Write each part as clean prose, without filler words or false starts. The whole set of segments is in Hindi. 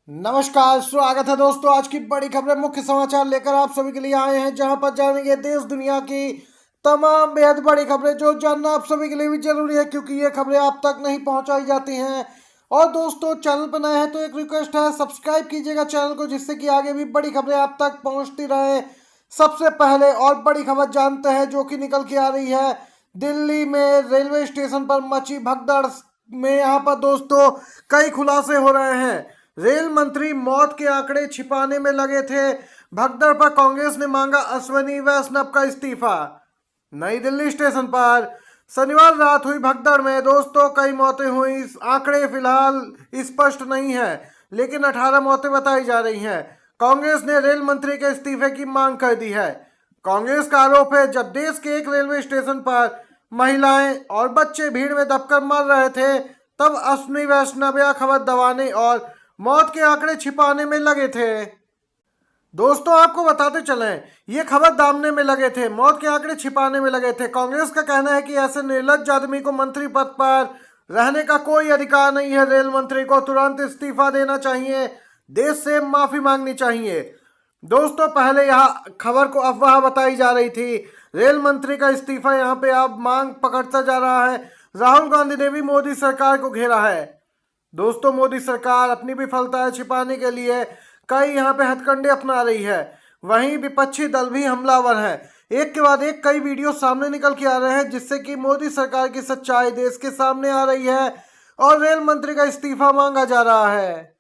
नमस्कार, स्वागत है दोस्तों। आज की बड़ी खबरें, मुख्य समाचार लेकर आप सभी के लिए आए हैं, जहां पर जानेंगे देश दुनिया की तमाम बेहद बड़ी खबरें जो जानना आप सभी के लिए भी जरूरी है, क्योंकि ये खबरें आप तक नहीं पहुंचाई जाती हैं। और दोस्तों, चैनल पर नए हैं तो एक रिक्वेस्ट है, सब्सक्राइब कीजिएगा चैनल को, जिससे कि आगे भी बड़ी खबरें आप तक पहुंचती रहे। सबसे पहले और बड़ी खबर जानते हैं जो कि निकल के आ रही है। दिल्ली में रेलवे स्टेशन पर मची भगदड़ में यहाँ पर दोस्तों कई खुलासे हो रहे हैं। रेल मंत्री मौत के आंकड़े छिपाने में लगे थे। भगदड़ पर कांग्रेस ने मांगा अश्विनी वैष्णव का इस्तीफा। नई दिल्ली स्टेशन पर शनिवार रात हुई भगदड़ में दोस्तों कई मौतें हुई। आंकड़े फिलहाल स्पष्ट नहीं है, लेकिन 18 मौतें बताई जा रही हैं। कांग्रेस ने रेल मंत्री के इस्तीफे की मांग कर दी है। कांग्रेस का आरोप है, जब देश के एक रेलवे स्टेशन पर महिलाएं और बच्चे भीड़ में दबकर मर रहे थे, तब अश्विनी वैष्णव यह खबर दबाने और मौत के आंकड़े छिपाने में लगे थे। दोस्तों, आपको बताते चलें, ये खबर दामने में लगे थे, मौत के आंकड़े छिपाने में लगे थे। कांग्रेस का कहना है कि ऐसे निर्लज्ज आदमी को मंत्री पद पर रहने का कोई अधिकार नहीं है। रेल मंत्री को तुरंत इस्तीफा देना चाहिए, देश से माफी मांगनी चाहिए। दोस्तों, पहले यह खबर को अफवाह बताई जा रही थी। रेल मंत्री का इस्तीफा यहाँ पे अब मांग पकड़ता जा रहा है। राहुल गांधी ने भी मोदी सरकार को घेरा है। दोस्तों, मोदी सरकार अपनी विफलताएं छिपाने के लिए कई यहाँ पे हथकंडे अपना रही है। वहीं विपक्षी दल भी हमलावर है। एक के बाद एक कई वीडियो सामने निकल के आ रहे हैं, जिससे कि मोदी सरकार की सच्चाई देश के सामने आ रही है और रेल मंत्री का इस्तीफा मांगा जा रहा है।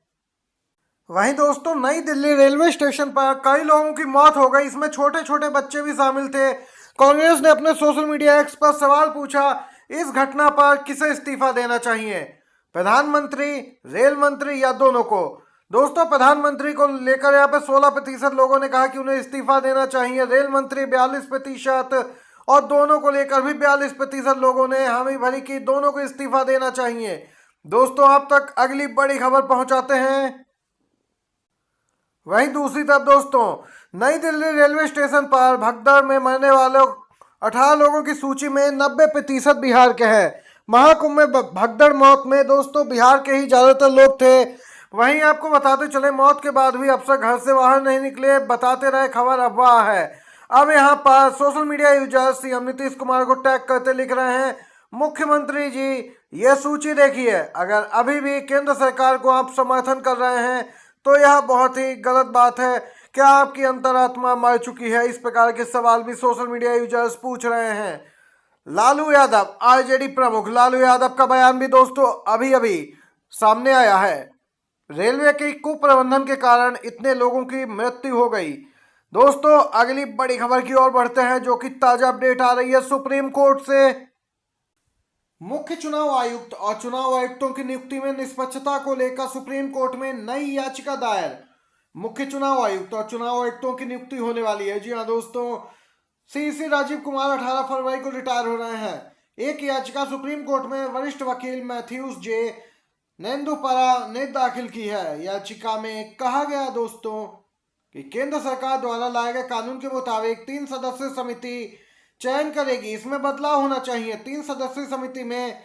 वहीं दोस्तों, नई दिल्ली रेलवे स्टेशन पर कई लोगों की मौत हो गई, इसमें छोटे छोटे बच्चे भी शामिल थे। कांग्रेस ने अपने सोशल मीडिया एक्स पर सवाल पूछा, इस घटना पर किसे इस्तीफा देना चाहिए, प्रधानमंत्री, रेल मंत्री या दोनों को। दोस्तों, प्रधानमंत्री को लेकर यहाँ पे 16% लोगों ने कहा कि उन्हें इस्तीफा देना चाहिए। रेल मंत्री 42% और दोनों को लेकर भी 42% लोगों ने हामी भरी कि दोनों को इस्तीफा देना चाहिए। दोस्तों, आप तक अगली बड़ी खबर पहुंचाते हैं। वहीं दूसरी तरफ दोस्तों, नई दिल्ली रेलवे स्टेशन पर भगदड़ में मरने वालों 18 लोगों की सूची में 90% बिहार के हैं। महाकुंभ में भगदड़ मौत में दोस्तों बिहार के ही ज्यादातर लोग थे। वहीं आपको बताते चले, मौत के बाद भी अफसर घर से बाहर नहीं निकले, बताते रहे खबर अफवाह है। अब यहाँ पर social media users CM Nitish Kumar को टैग करते लिख रहे हैं, मुख्यमंत्री जी ये सूची देखिए, अगर अभी भी केंद्र सरकार को आप समर्थन कर रहे हैं तो यह बहुत ही गलत बात है। क्या आपकी अंतरात्मा मर चुकी है? इस प्रकार के सवाल भी सोशल मीडिया यूजर्स पूछ रहे हैं। लालू यादव, आरजेडी प्रमुख लालू यादव का बयान भी दोस्तों अभी अभी सामने आया है। रेलवे के कुप्रबंधन के कारण इतने लोगों की मृत्यु हो गई। दोस्तों, अगली बड़ी खबर की ओर बढ़ते हैं, जो कि ताजा अपडेट आ रही है सुप्रीम कोर्ट से। मुख्य चुनाव आयुक्त और चुनाव आयुक्तों की नियुक्ति में निष्पक्षता को लेकर सुप्रीम कोर्ट में नई याचिका दायर। मुख्य चुनाव आयुक्त और चुनाव आयुक्तों की नियुक्ति होने वाली है। जी हाँ दोस्तों, सी राजीव कुमार 18 फरवरी को रिटायर हो रहे हैं। एक याचिका सुप्रीम कोर्ट में वरिष्ठ वकील मैथ्यूज जे नेंदुपरा ने दाखिल की है। याचिका में कहा गया दोस्तों कि केंद्र सरकार द्वारा लाए गए कानून के मुताबिक 3 सदस्यीय समिति चयन करेगी। इसमें बदलाव होना चाहिए। 3 सदस्यीय समिति में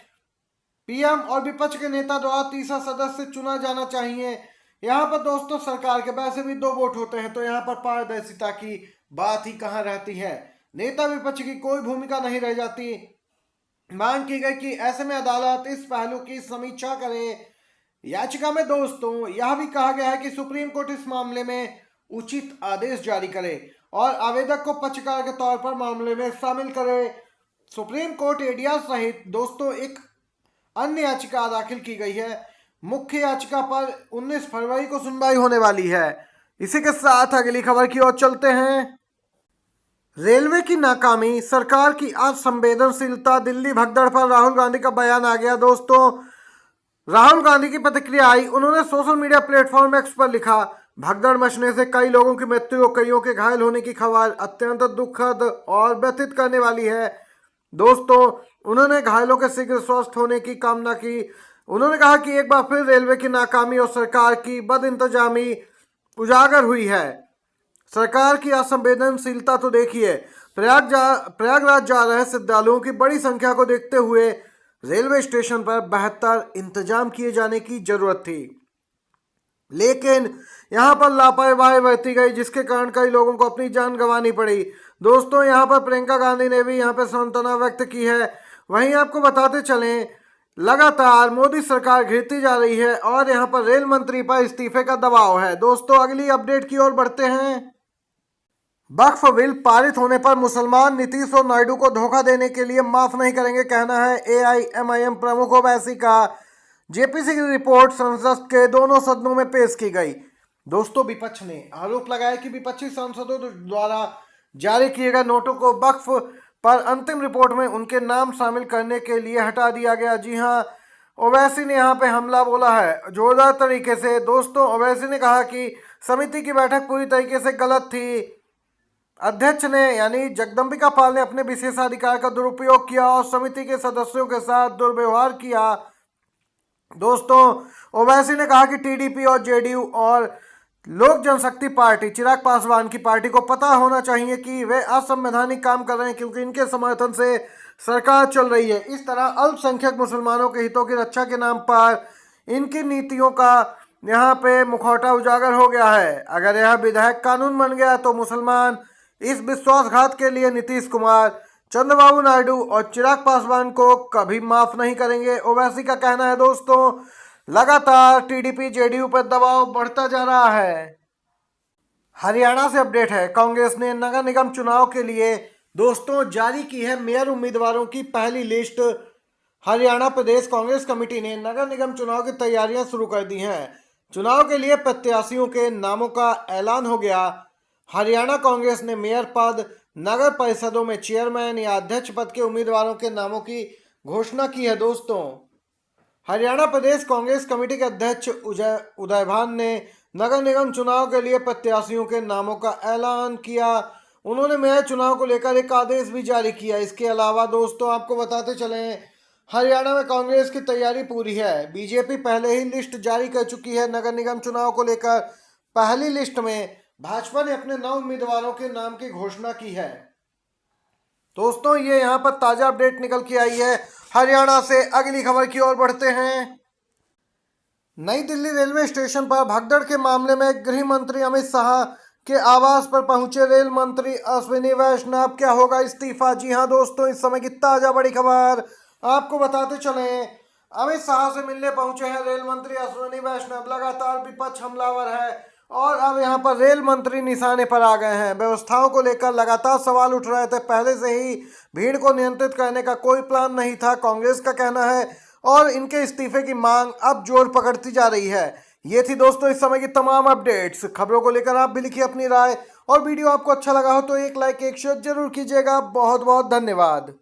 पीएम और विपक्ष के नेता द्वारा तीसरा सदस्य चुना जाना चाहिए। यहाँ पर दोस्तों सरकार के वैसे भी 2 वोट होते हैं, तो यहाँ पर पारदर्शिता की बात ही कहाँ रहती है। नेता विपक्ष की कोई भूमिका नहीं रह जाती। मांग की गई कि ऐसे में अदालत इस पहलू की समीक्षा करे। याचिका में दोस्तों यह भी कहा गया है कि सुप्रीम कोर्ट इस मामले में उचित आदेश जारी करे और आवेदक को पक्षकार के तौर पर मामले में शामिल करे। सुप्रीम कोर्ट एडीआर सहित दोस्तों एक अन्य याचिका दाखिल की गई है। मुख्य याचिका पर 19 फरवरी को सुनवाई होने वाली है। इसी के साथ अगली खबर की ओर चलते हैं। रेलवे की नाकामी, सरकार की असंवेदनशीलता, दिल्ली भगदड़ पर राहुल गांधी का बयान आ गया। दोस्तों, राहुल गांधी की प्रतिक्रिया आई। उन्होंने सोशल मीडिया प्लेटफॉर्म एक्स पर लिखा, भगदड़ मचने से कई लोगों की मृत्यु और कईयों के घायल होने की खबर अत्यंत दुखद और व्यथित करने वाली है। दोस्तों, उन्होंने घायलों के शीघ्र स्वस्थ होने की कामना की। उन्होंने कहा कि एक बार फिर रेलवे की नाकामी और सरकार की बदइंतजामी उजागर हुई है। सरकार की असंवेदनशीलता तो देखिए, प्रयागराज जा रहे श्रद्धालुओं की बड़ी संख्या को देखते हुए रेलवे स्टेशन पर बेहतर इंतजाम किए जाने की जरूरत थी। लेकिन यहाँ पर लापरवाही बरती गई, जिसके कारण कई लोगों को अपनी जान गंवानी पड़ी। दोस्तों यहाँ पर प्रियंका गांधी ने भी यहाँ पर सांत्वना व्यक्त की है। वहीं आपको बताते चलें, लगातार मोदी सरकार घिरती जा रही है और यहाँ पर रेल मंत्री पर इस्तीफे का दबाव है। दोस्तों अगली अपडेट की ओर बढ़ते हैं। वक्फ बिल पारित होने पर मुसलमान नीतीश और नायडू को धोखा देने के लिए माफ नहीं करेंगे, कहना है एआईएमआईएम प्रमुख ओवैसी का। जेपीसी की रिपोर्ट संसद के दोनों सदनों में पेश की गई। दोस्तों विपक्ष ने आरोप लगाया कि विपक्षी सांसदों द्वारा जारी किए गए नोटों को वक्फ पर अंतिम रिपोर्ट में उनके नाम शामिल करने के लिए हटा दिया गया। जी हां, ओवैसी ने यहाँ पे हमला बोला है जोरदार तरीके से। दोस्तों ओवैसी ने कहा कि समिति की बैठक पूरी तरीके से गलत थी। अध्यक्ष ने यानी जगदम्बिका पाल ने अपने विशेषाधिकार का दुरुपयोग किया और समिति के सदस्यों के साथ दुर्व्यवहार किया। दोस्तों ओवैसी ने कहा कि टीडीपी और जेडीयू और लोक जनशक्ति पार्टी चिराग पासवान की पार्टी को पता होना चाहिए कि वे असंवैधानिक काम कर रहे हैं, क्योंकि इनके समर्थन से सरकार चल रही है। इस तरह अल्पसंख्यक मुसलमानों के हितों की रक्षा के नाम पर इनकी नीतियों का यहाँ पे मुखौटा उजागर हो गया है। अगर यह विधायक कानून बन गया तो मुसलमान इस विश्वासघात के लिए नीतीश कुमार, चंद्रबाबू नायडू और चिराग पासवान को कभी माफ नहीं करेंगे, ओवैसी का कहना है। दोस्तों लगातार टीडीपी जेडीयू पर दबाव बढ़ता जा रहा है। हरियाणा से अपडेट है। कांग्रेस ने नगर निगम चुनाव के लिए दोस्तों जारी की है मेयर उम्मीदवारों की पहली लिस्ट। हरियाणा प्रदेश कांग्रेस कमेटी ने नगर निगम चुनाव की तैयारियां शुरू कर दी हैं। चुनाव के लिए प्रत्याशियों के नामों का ऐलान हो गया। हरियाणा कांग्रेस ने मेयर पद, नगर परिषदों में चेयरमैन या अध्यक्ष पद के उम्मीदवारों के नामों की घोषणा की है। दोस्तों हरियाणा प्रदेश कांग्रेस कमेटी के अध्यक्ष उदय भान ने नगर निगम चुनाव के लिए प्रत्याशियों के नामों का ऐलान किया। उन्होंने मेयर चुनाव को लेकर एक आदेश भी जारी किया। इसके अलावा दोस्तों आपको बताते चलें, हरियाणा में कांग्रेस की तैयारी पूरी है। बीजेपी पहले ही लिस्ट जारी कर चुकी है। नगर निगम चुनाव को लेकर पहली लिस्ट में भाजपा ने अपने 9 उम्मीदवारों के नाम की घोषणा की है। दोस्तों ये यहाँ पर ताजा अपडेट निकल के आई है हरियाणा से। अगली खबर की ओर बढ़ते हैं। नई दिल्ली रेलवे स्टेशन पर भगदड़ के मामले में गृह मंत्री अमित शाह के आवास पर पहुंचे रेल मंत्री अश्विनी वैष्णव, क्या होगा इस्तीफा? जी हां दोस्तों, इस समय की ताजा बड़ी खबर आपको बताते चलें। अमित शाह से मिलने पहुंचे हैं रेल मंत्री अश्विनी वैष्णव। लगातार विपक्ष हमलावर है और अब यहां पर रेल मंत्री निशाने पर आ गए हैं। व्यवस्थाओं को लेकर लगातार सवाल उठ रहे थे। पहले से ही भीड़ को नियंत्रित करने का कोई प्लान नहीं था, कांग्रेस का कहना है, और इनके इस्तीफे की मांग अब जोर पकड़ती जा रही है। ये थी दोस्तों इस समय की तमाम अपडेट्स। खबरों को लेकर आप भी लिखिए अपनी राय, और वीडियो आपको अच्छा लगा हो तो एक लाइक एक शेयर जरूर कीजिएगा। बहुत बहुत धन्यवाद।